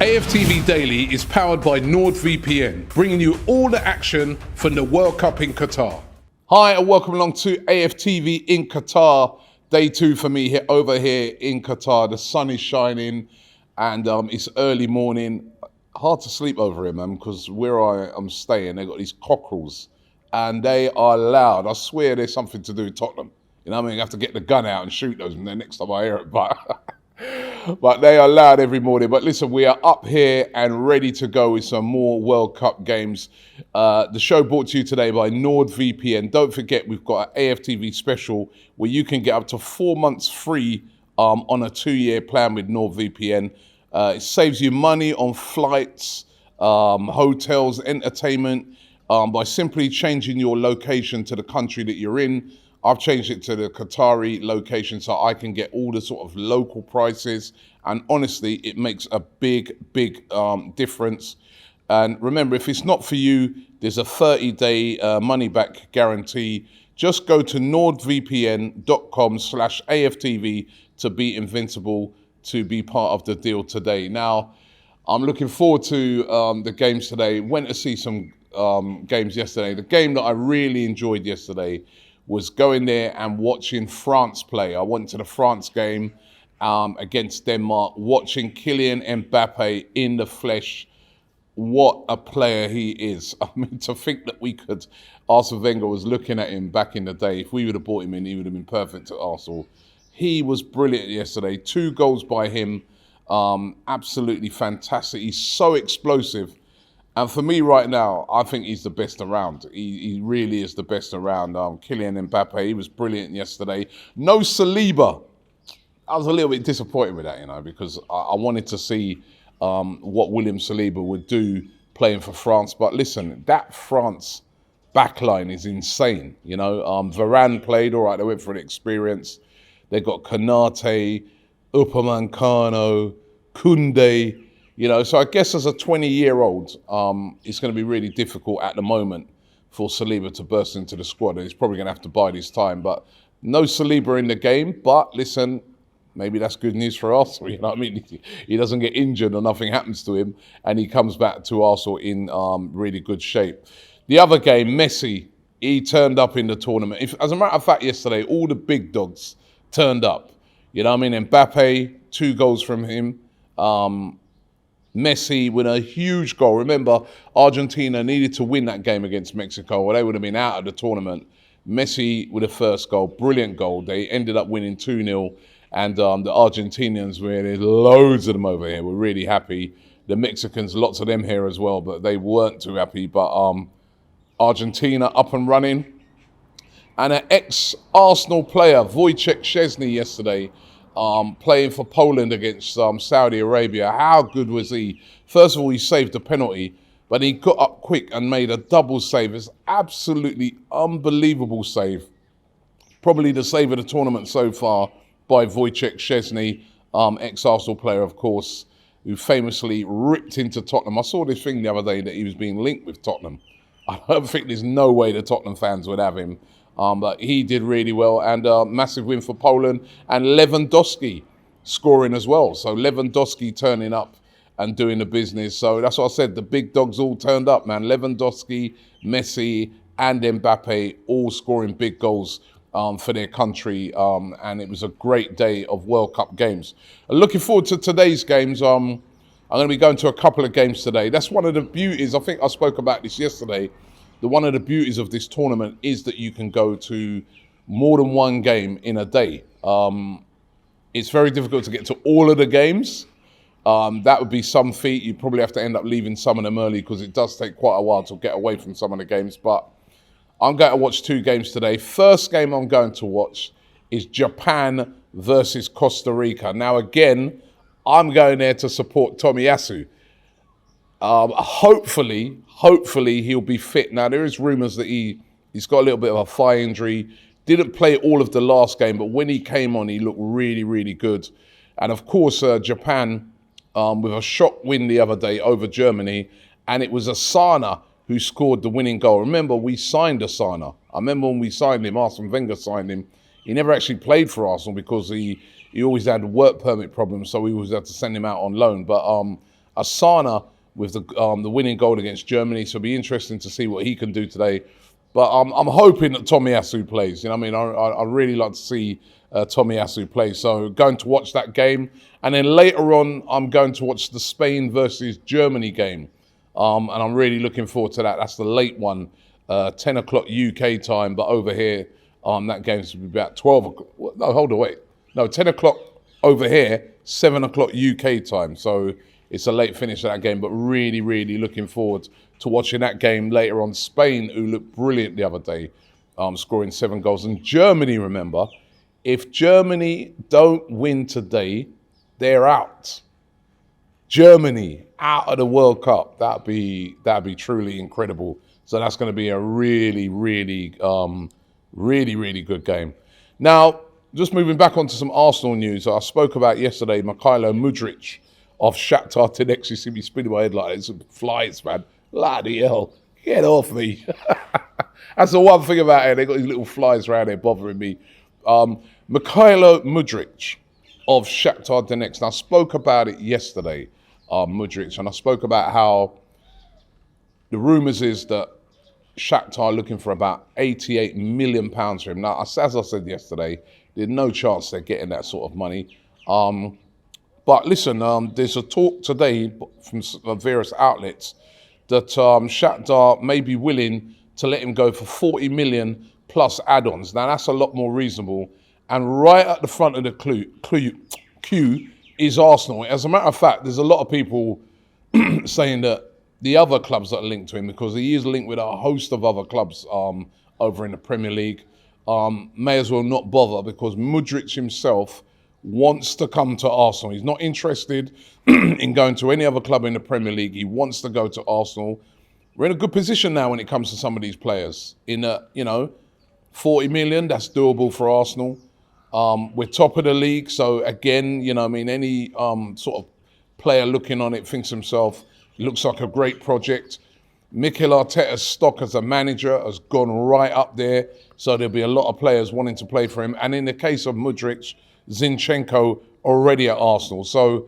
AFTV Daily is powered by NordVPN, bringing you all the action from the World Cup in Qatar. Hi, and welcome along to AFTV in Qatar. Day 2 for me over here in Qatar. The sun is shining, and it's early morning. Hard to sleep over here, man, because where I am staying, they've got these cockerels, and they are loud. I swear there's something to do with Tottenham. You know what I mean? You have to get the gun out and shoot those, and then next time I hear it, but they are loud every morning. But listen, we are up here and ready to go with some more World Cup games. The show brought to you today by NordVPN. Don't forget, we've got an AFTV special where you can get up to 4 months free on a 2-year plan with NordVPN. It saves you money on flights, hotels, entertainment, by simply changing your location to the country that you're in. I've changed it to the Qatari location so I can get all the sort of local prices. And honestly, it makes a big difference. And remember, if it's not for you, there's a 30-day money-back guarantee. Just go to nordvpn.com/AFTV to be invincible, to be part of the deal today. Now, I'm looking forward to the games today. Went to see some games yesterday. The game that I really enjoyed yesterday was going there and watching France play. I went to the France game against Denmark, watching Kylian Mbappe in the flesh. What a player he is. I mean, to think that Arsene Wenger was looking at him back in the day. If we would have brought him in, he would have been perfect at Arsenal. He was brilliant yesterday. 2 goals by him. Absolutely fantastic. He's so explosive. And for me right now, I think he's the best around. He really is the best around. Kylian Mbappe, he was brilliant yesterday. No Saliba. I was a little bit disappointed with that, because I wanted to see what William Saliba would do playing for France. But listen, that France backline is insane. Varane played all right. They went for an experience. They got Konate, Upamecano, Koundé. So I guess as a 20-year-old, it's going to be really difficult at the moment for Saliba to burst into the squad. And he's probably going to have to bide his time. But no Saliba in the game. But listen, maybe that's good news for Arsenal. You know what I mean? He doesn't get injured or nothing happens to him. And he comes back to Arsenal in really good shape. The other game, Messi, he turned up in the tournament. As a matter of fact, yesterday, all the big dogs turned up. You know what I mean? Mbappe, 2 goals from him. Messi with a huge goal. Remember, Argentina needed to win that game against Mexico or they would have been out of the tournament. Messi with the first goal, brilliant goal. They ended up winning 2-0. And the Argentinians, there's loads of them over here, were really happy. The Mexicans, lots of them here as well, but they weren't too happy. But Argentina up and running. And an ex-Arsenal player, Wojciech Szczesny, yesterday, playing for Poland against Saudi Arabia. How good was he? First of all, he saved the penalty, but he got up quick and made a double save. It's absolutely unbelievable save. Probably the save of the tournament so far by Wojciech Szczesny, ex-Arsenal player, of course, who famously ripped into Tottenham. I saw this thing the other day that he was being linked with Tottenham. I don't think there's no way the Tottenham fans would have him. But he did really well, and massive win for Poland, and Lewandowski scoring as well. So Lewandowski turning up and doing the business. So that's what I said, the big dogs all turned up, man. Lewandowski, Messi, and Mbappe all scoring big goals for their country, and it was a great day of World Cup games. Looking forward to today's games. I'm going to be going to a couple of games today. That's one of the beauties. I think I spoke about this yesterday. One of the beauties of this tournament is that you can go to more than one game in a day. It's very difficult to get to all of the games. That would be some feat. You'd probably have to end up leaving some of them early because it does take quite a while to get away from some of the games. But I'm going to watch 2 games today. First game I'm going to watch is Japan versus Costa Rica. Now, again, I'm going there to support Tomiyasu. Hopefully he'll be fit. Now, there is rumours that he's got a little bit of a thigh injury. Didn't play all of the last game, but when he came on, he looked really, really good. And of course, Japan with a shock win the other day over Germany, and it was Asana who scored the winning goal. Remember, we signed Asana. I remember when we signed him, Arsene Wenger signed him. He never actually played for Arsenal because he always had work permit problems, so we always had to send him out on loan. But Asana with the winning goal against Germany. So it'll be interesting to see what he can do today. But I'm hoping that Tomiyasu plays. You know what I mean? I really like to see Tomiyasu play. So going to watch that game. And then later on, I'm going to watch the Spain versus Germany game. And I'm really looking forward to that. That's the late one, 10 o'clock UK time. But over here, that game's will be about 12 o'clock. No, hold on, wait. No, 10 o'clock over here, 7 o'clock UK time. So it's a late finish of that game, but really, really looking forward to watching that game later on. Spain, who looked brilliant the other day, scoring 7 goals. And Germany, remember, if Germany don't win today, they're out. Germany out of the World Cup. That'd be truly incredible. So that's going to be a really, really, really good game. Now, just moving back onto some Arsenal news. I spoke about yesterday, Mudryk of Shakhtar Donetsk. You see me spinning my head like it's flies, man. Bloody hell. Get off me. That's the one thing about it. They got these little flies around there bothering me. Mudryk of Shakhtar Donetsk. Now, I spoke about it yesterday, Mudryk, and I spoke about how the rumours is that Shakhtar are looking for about £88 million for him. Now, as I said yesterday, there's no chance they're getting that sort of money. But listen, there's a talk today from various outlets that Shakhtar may be willing to let him go for 40 million plus add-ons. Now, that's a lot more reasonable. And right at the front of the queue is Arsenal. As a matter of fact, there's a lot of people saying that the other clubs that are linked to him, because he is linked with a host of other clubs over in the Premier League, may as well not bother, because Mudryk himself wants to come to Arsenal. He's not interested in going to any other club in the Premier League. He wants to go to Arsenal. We're in a good position now when it comes to some of these players. 40 million, that's doable for Arsenal. We're top of the league, so again, any sort of player looking on it thinks himself, it looks like a great project. Mikel Arteta's stock as a manager has gone right up there, so there'll be a lot of players wanting to play for him. And in the case of Mudryk, Zinchenko already at Arsenal. So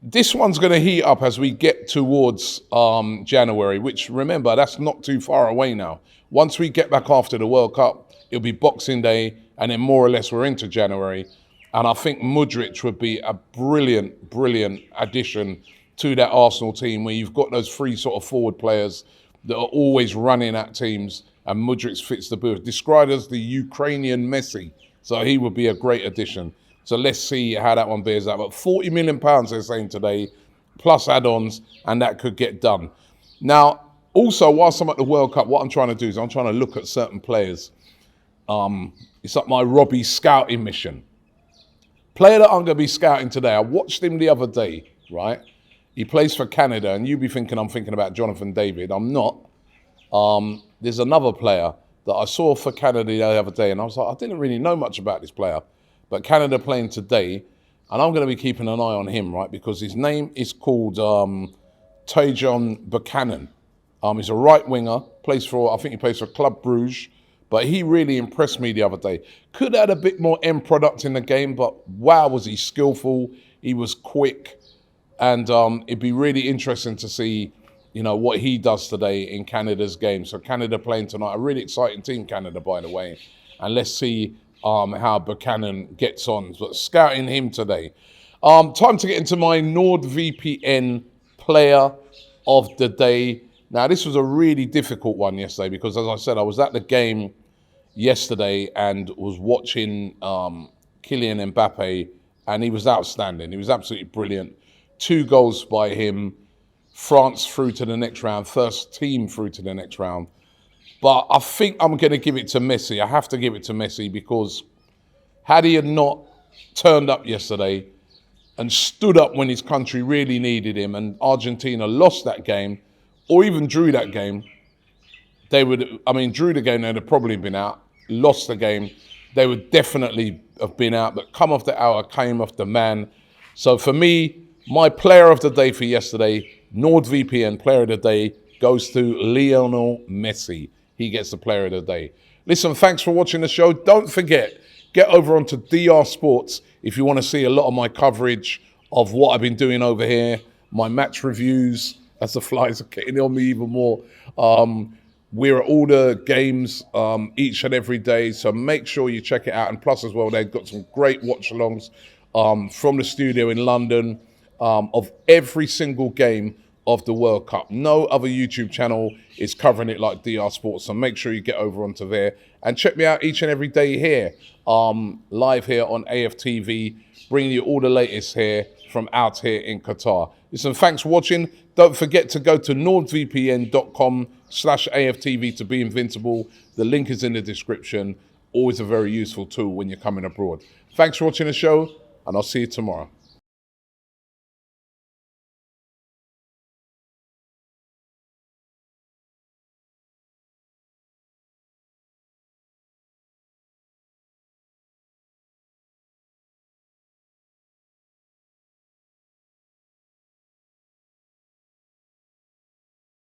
this one's going to heat up as we get towards January, which, remember, that's not too far away now. Once we get back after the World Cup, it'll be Boxing Day, and then more or less we're into January. And I think Mudryk would be a brilliant addition to that Arsenal team, where you've got those 3 sort of forward players that are always running at teams, and Mudryk fits the bill. Described as the Ukrainian Messi, so he would be a great addition. So let's see how that one bears out. But £40 million, they're saying today, plus add-ons, and that could get done. Now, also, whilst I'm at the World Cup, what I'm trying to do is I'm trying to look at certain players. It's like my Robbie scouting mission. Player that I'm going to be scouting today, I watched him the other day, right? He plays for Canada, and you'd be thinking I'm thinking about Jonathan David. I'm not. There's another player that I saw for Canada the other day, and I was like, I didn't really know much about this player. But Canada playing today, and I'm going to be keeping an eye on him, right? Because his name is called Tajon Buchanan. He's a right winger, I think he plays for Club Brugge, but he really impressed me the other day. Could have had a bit more end product in the game, but wow, was he skillful. He was quick, and it'd be really interesting to see, what he does today in Canada's game. So Canada playing tonight, a really exciting team, Canada, by the way. And let's see how Buchanan gets on. But scouting him today. Time to get into my NordVPN player of the day. Now, this was a really difficult one yesterday because, as I said, I was at the game yesterday and was watching Kylian Mbappe, and he was outstanding. He was absolutely brilliant. 2 goals by him. France through to the next round. First team through to the next round. But I think I'm going to give it to Messi. I have to give it to Messi because had he had not turned up yesterday and stood up when his country really needed him, and Argentina lost that game, or even drew that game, drew the game, they'd have probably been out. Lost the game, they would definitely have been out. But come off the hour, came off the man. So for me, my player of the day for yesterday, NordVPN player of the day, goes to Lionel Messi. He gets the player of the day. Listen, thanks for watching the show. Don't forget, get over onto DR Sports if you want to see a lot of my coverage of what I've been doing over here. my match reviews, as the flies are getting on me even more. We're at all the games each and every day, so make sure you check it out. And plus as well, they've got some great watch-alongs from the studio in London of every single game of the World Cup. No other YouTube channel is covering it like DR Sports, so make sure you get over onto there and check me out each and every day here, live here on AFTV, bringing you all the latest here from out here in Qatar. Listen, thanks for watching. Don't forget to go to nordvpn.com/AFTV to be invincible. The link is in the description. Always a very useful tool when you're coming abroad. Thanks for watching the show, and I'll see you tomorrow.